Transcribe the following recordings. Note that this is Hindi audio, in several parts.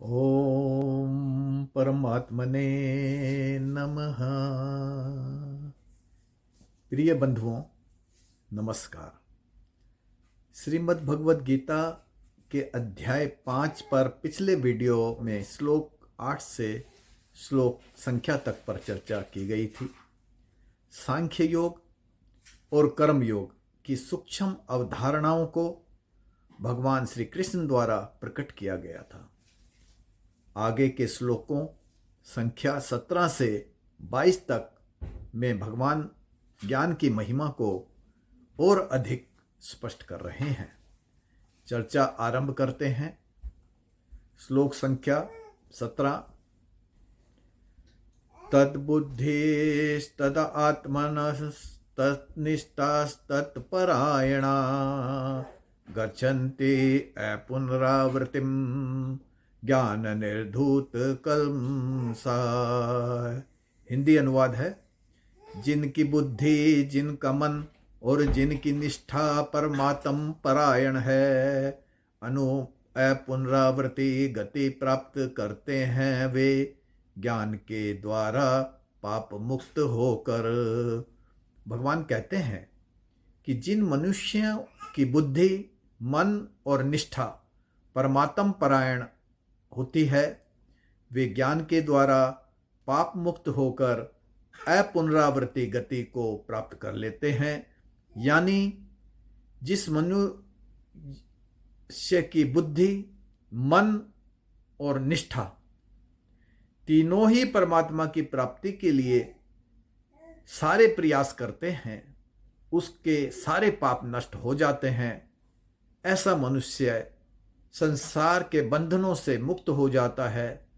ओम परमात्मने नमः। प्रिय बंधुओं, नमस्कार। श्रीमद् भगवद गीता के अध्याय 5 पर पिछले वीडियो में श्लोक 8 से श्लोक संख्या तक पर चर्चा की गई थी। सांख्य योग और कर्म योग की सूक्ष्म अवधारणाओं को भगवान श्री कृष्ण द्वारा प्रकट किया गया था। आगे के श्लोकों संख्या 17 से 22 तक में भगवान ज्ञान की महिमा को और अधिक स्पष्ट कर रहे हैं। चर्चा आरंभ करते हैं। श्लोक संख्या 17। तद्बुद्धिस्तद आत्मनस्तनिष्ठास्तत्परायणा गच्छन्ति अपुनरावृत्तिं ज्ञान निर्धूत कल्मषा। हिंदी अनुवाद है, जिनकी बुद्धि, जिनका मन और जिनकी निष्ठा परमात्म परायण है, अपुनरावृत्ति गति प्राप्त करते हैं, वे ज्ञान के द्वारा पाप मुक्त होकर। भगवान कहते हैं कि जिन मनुष्यों की बुद्धि, मन और निष्ठा परमात्म परायण होती है, वे ज्ञान के द्वारा पाप मुक्त होकर अपुनरावृत्ति गति को प्राप्त कर लेते हैं। यानी जिस मनुष्य की बुद्धि, मन और निष्ठा तीनों ही परमात्मा की प्राप्ति के लिए सारे प्रयास करते हैं, उसके सारे पाप नष्ट हो जाते हैं। ऐसा मनुष्य संसार के बंधनों से मुक्त हो जाता है,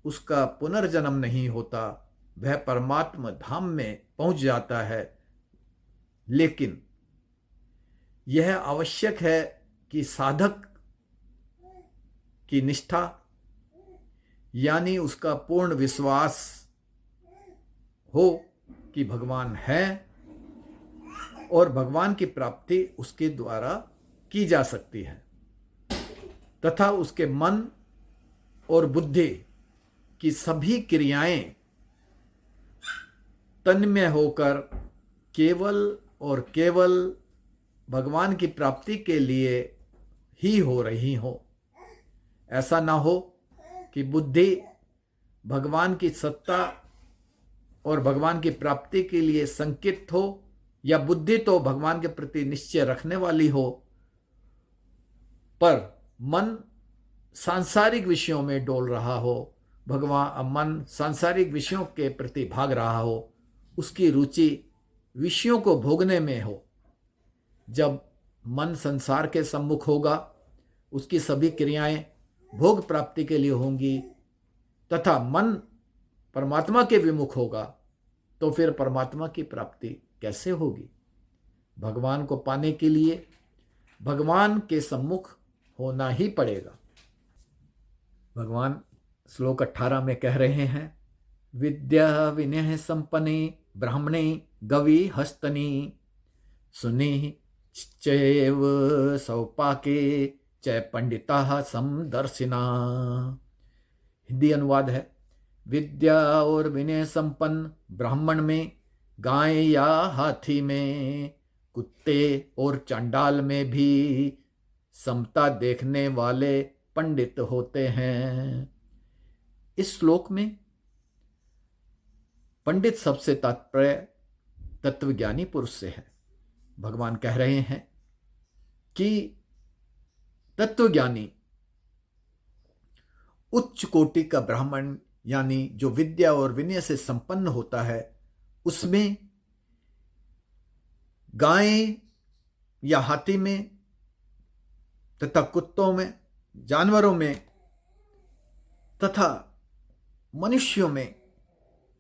उसका पुनर्जन्म नहीं होता, वह परमात्मा धाम में पहुंच जाता है। लेकिन यह आवश्यक है कि साधक की निष्ठा यानी उसका पूर्ण विश्वास हो कि भगवान है और भगवान की प्राप्ति उसके द्वारा की जा सकती है, तथा उसके मन और बुद्धि की सभी क्रियाएं तन्मय होकर केवल और केवल भगवान की प्राप्ति के लिए ही हो रही हो। ऐसा ना हो कि बुद्धि भगवान की सत्ता और भगवान की प्राप्ति के लिए संकित हो, या बुद्धि तो भगवान के प्रति निश्चय रखने वाली हो, पर मन सांसारिक विषयों में डोल रहा हो, मन सांसारिक विषयों के प्रति भाग रहा हो, उसकी रुचि विषयों को भोगने में हो। जब मन संसार के सम्मुख होगा, उसकी सभी क्रियाएं भोग प्राप्ति के लिए होंगी, तथा मन परमात्मा के विमुख होगा, तो फिर परमात्मा की प्राप्ति कैसे होगी? भगवान को पाने के लिए भगवान के सम्मुख होना ही पड़ेगा। भगवान श्लोक 18 में कह रहे हैं, विद्या विनय संपन्ने ब्राह्मणे गवि हस्तनी सुनि चैव सौपाके च पंडिता समदर्शिना। हिंदी अनुवाद है, विद्या और विनय संपन्न ब्राह्मण में, गाय या हाथी में, कुत्ते और चंडाल में भी समता देखने वाले पंडित होते हैं। इस श्लोक में पंडित सबसे तात्पर्य तत्वज्ञानी पुरुष से है। भगवान कह रहे हैं कि तत्वज्ञानी उच्च कोटि का ब्राह्मण, यानी जो विद्या और विनय से संपन्न होता है, उसमें गाय या हाथी में तथा कुत्तों में, जानवरों में तथा मनुष्यों में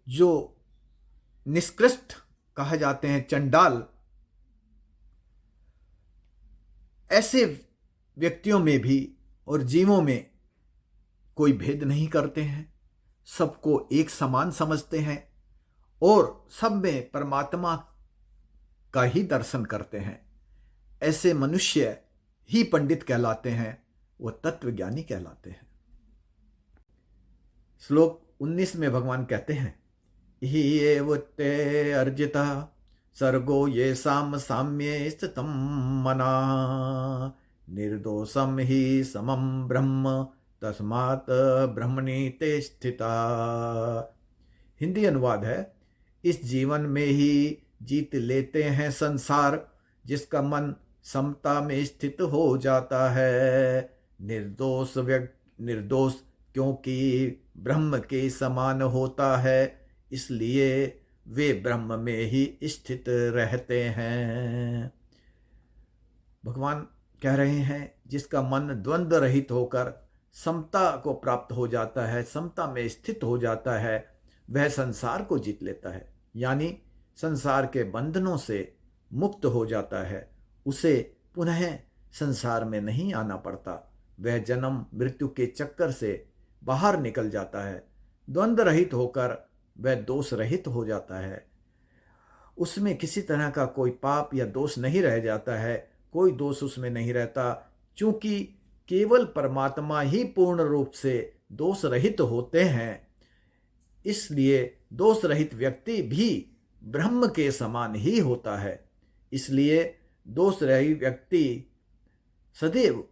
जो निष्कृष्ट कहा जाते हैं, चंडाल, ऐसे व्यक्तियों में भी और जीवों में कोई भेद नहीं करते हैं, सबको एक समान समझते हैं और सब में परमात्मा का ही दर्शन करते हैं। ऐसे मनुष्य ही पंडित कहलाते हैं, वो तत्वज्ञानी कहलाते हैं। श्लोक 19 में भगवान कहते हैं, ही एव ते अर्जिता सर्गो ये साम साम्ये स्थितं मना निर्दोषम ही समम ब्रह्म तस्मात् ब्रह्मणि ते स्थिता। हिंदी अनुवाद है, इस जीवन में ही जीत लेते हैं संसार, जिसका मन समता में स्थित हो जाता है। निर्दोष क्योंकि ब्रह्म के समान होता है, इसलिए वे ब्रह्म में ही स्थित रहते हैं। भगवान कह रहे हैं, जिसका मन द्वंद्व रहित होकर समता को प्राप्त हो जाता है, समता में स्थित हो जाता है, वह संसार को जीत लेता है, यानी संसार के बंधनों से मुक्त हो जाता है। उसे पुनः संसार में नहीं आना पड़ता, वह जन्म मृत्यु के चक्कर से बाहर निकल जाता है। द्वंद्व रहित होकर वह दोष रहित हो जाता है। उसमें किसी तरह का कोई पाप या दोष नहीं रह जाता है, कोई दोष उसमें नहीं रहता, क्योंकि केवल परमात्मा ही पूर्ण रूप से दोष रहित होते हैं। इसलिए दोष रहित व्यक्ति भी ब्रह्म के समान ही होता है। इसलिए दोष रहित व्यक्ति सदैव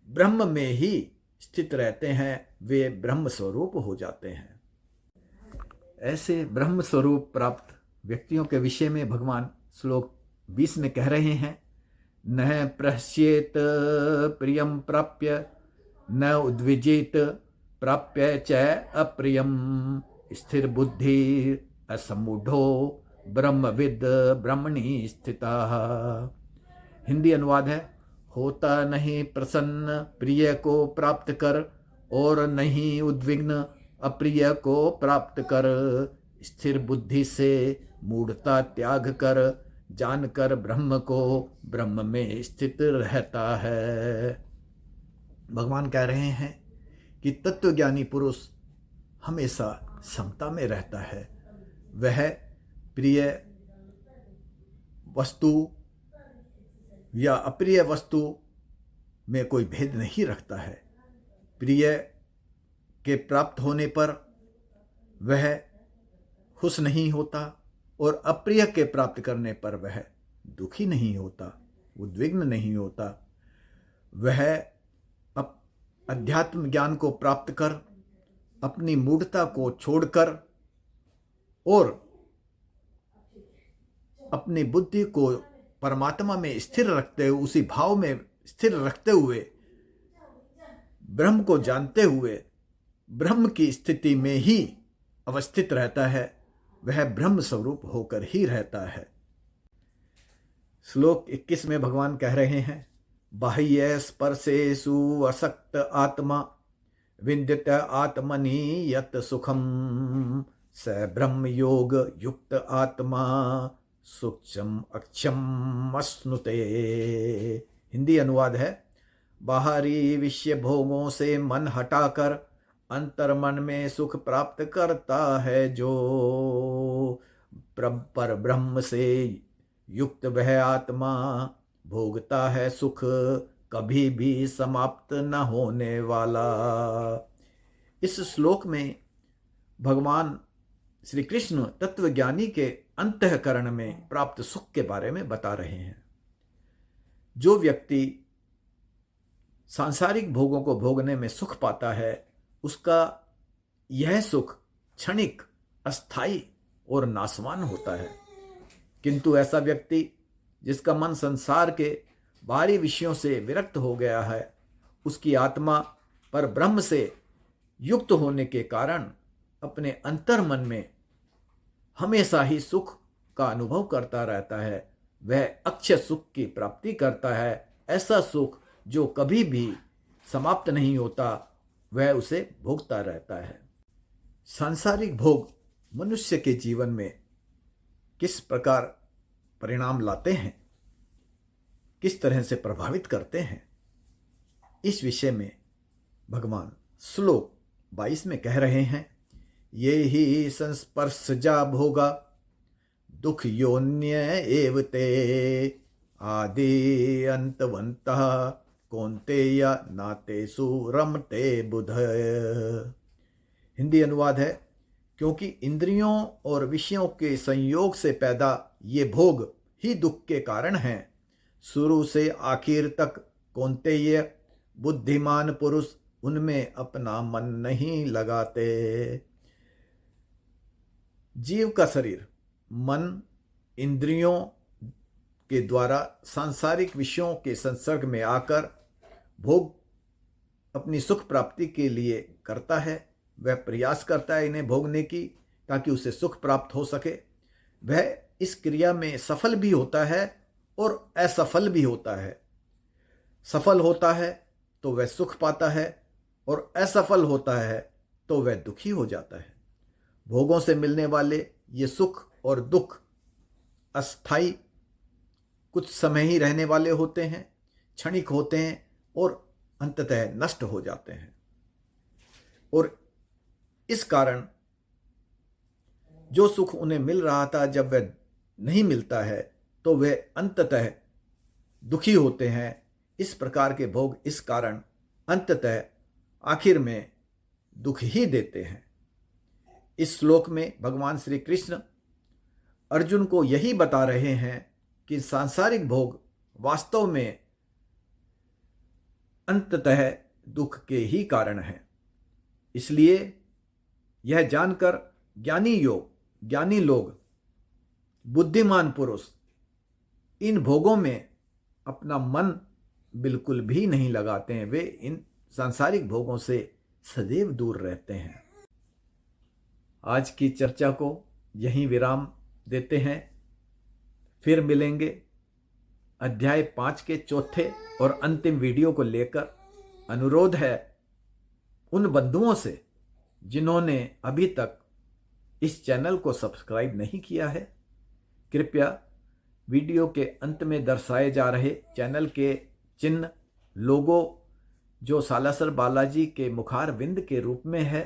ब्रह्म में ही स्थित रहते हैं, वे ब्रह्म स्वरूप हो जाते हैं। ऐसे ब्रह्म स्वरूप प्राप्त व्यक्तियों के विषय में भगवान श्लोक 20 में कह रहे हैं, न प्रहस्येत प्रियम प्राप्य न उद्विजित प्राप्य च अप्रियम स्थिर बुद्धि असमूढ़ो ब्रह्मविद ब्रह्मणि स्थिता। हिंदी अनुवाद है, होता नहीं प्रसन्न प्रिय को प्राप्त कर और नहीं उद्विग्न अप्रिय को प्राप्त कर। स्थिर बुद्धि से मूढ़ता त्याग कर जानकर ब्रह्म को ब्रह्म में स्थित रहता है। भगवान कह रहे हैं कि तत्वज्ञानी पुरुष हमेशा समता में रहता है। वह प्रिय वस्तु या अप्रिय वस्तु में कोई भेद नहीं रखता है। प्रिय के प्राप्त होने पर वह खुश नहीं होता और अप्रिय के प्राप्त करने पर वह दुखी नहीं होता, उद्विग्न नहीं होता। वह अध्यात्म ज्ञान को प्राप्त कर अपनी मूढ़ता को छोड़कर और अपनी बुद्धि को परमात्मा में स्थिर रखते हुए, उसी भाव में स्थिर रखते हुए, ब्रह्म को जानते हुए ब्रह्म की स्थिति में ही अवस्थित रहता है। वह ब्रह्म स्वरूप होकर ही रहता है। श्लोक 21 में भगवान कह रहे हैं, बाह्य स्पर्शेषु असक्त आत्मा विद्यत आत्मनि यत सुखम स ब्रह्म योग युक्त आत्मा सूक्ष्म अक्षम अश्नुते। हिंदी अनुवाद है, बाहरी विषय भोगों से मन हटाकर अंतर मन में सुख प्राप्त करता है जो, पर ब्रह्म से युक्त वह आत्मा भोगता है सुख कभी भी समाप्त न होने वाला। इस श्लोक में भगवान श्री कृष्ण तत्वज्ञानी के अंतःकरण में प्राप्त सुख के बारे में बता रहे हैं। जो व्यक्ति सांसारिक भोगों को भोगने में सुख पाता है, उसका यह सुख क्षणिक, अस्थायी और नाशवान होता है। किंतु ऐसा व्यक्ति जिसका मन संसार के बाहरी विषयों से विरक्त हो गया है, उसकी आत्मा पर ब्रह्म से युक्त होने के कारण अपने अंतर मन में हमेशा ही सुख का अनुभव करता रहता है। वह अक्षय सुख की प्राप्ति करता है। ऐसा सुख जो कभी भी समाप्त नहीं होता, वह उसे भोगता रहता है। सांसारिक भोग मनुष्य के जीवन में किस प्रकार परिणाम लाते हैं, किस तरह से प्रभावित करते हैं, इस विषय में भगवान श्लोक 22 में कह रहे हैं, ये ही संस्पर्शजा भोगा दुख योन्य एवते आदि अंतवंतः कौन्तेय नातेषु रमते बुध। हिंदी अनुवाद है, क्योंकि इंद्रियों और विषयों के संयोग से पैदा ये भोग ही दुख के कारण हैं। शुरू से आखिर तक कौन्तेय बुद्धिमान पुरुष उनमें अपना मन नहीं लगाते। जीव का शरीर मन इंद्रियों के द्वारा सांसारिक विषयों के संसर्ग में आकर भोग अपनी सुख प्राप्ति के लिए करता है। वह प्रयास करता है इन्हें भोगने की, ताकि उसे सुख प्राप्त हो सके। वह इस क्रिया में सफल भी होता है और असफल भी होता है। सफल होता है तो वह सुख पाता है और असफल होता है तो वह दुखी हो जाता है। भोगों से मिलने वाले ये सुख और दुख अस्थाई, कुछ समय ही रहने वाले होते हैं, क्षणिक होते हैं और अंततः नष्ट हो जाते हैं। और इस कारण जो सुख उन्हें मिल रहा था, जब वह नहीं मिलता है तो वे अंततः दुखी होते हैं। इस प्रकार के भोग इस कारण अंततः आखिर में दुख ही देते हैं। इस श्लोक में भगवान श्री कृष्ण अर्जुन को यही बता रहे हैं कि सांसारिक भोग वास्तव में अंततः दुख के ही कारण हैं। इसलिए यह जानकर ज्ञानी लोग, बुद्धिमान पुरुष इन भोगों में अपना मन बिल्कुल भी नहीं लगाते हैं। वे इन सांसारिक भोगों से सदैव दूर रहते हैं। आज की चर्चा को यहीं विराम देते हैं। फिर मिलेंगे अध्याय 5 के चौथे और अंतिम वीडियो को लेकर। अनुरोध है उन बंधुओं से जिन्होंने अभी तक इस चैनल को सब्सक्राइब नहीं किया है, कृपया वीडियो के अंत में दर्शाए जा रहे चैनल के चिन्ह, लोगो जो सालासर बालाजी के मुखार विंद के रूप में है,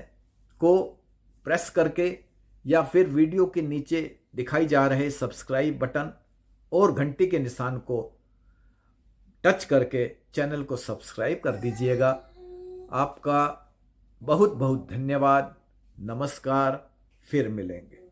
को प्रेस करके या फिर वीडियो के नीचे दिखाई जा रहे सब्सक्राइब बटन और घंटी के निशान को टच करके चैनल को सब्सक्राइब कर दीजिएगा। आपका बहुत बहुत धन्यवाद। नमस्कार। फिर मिलेंगे।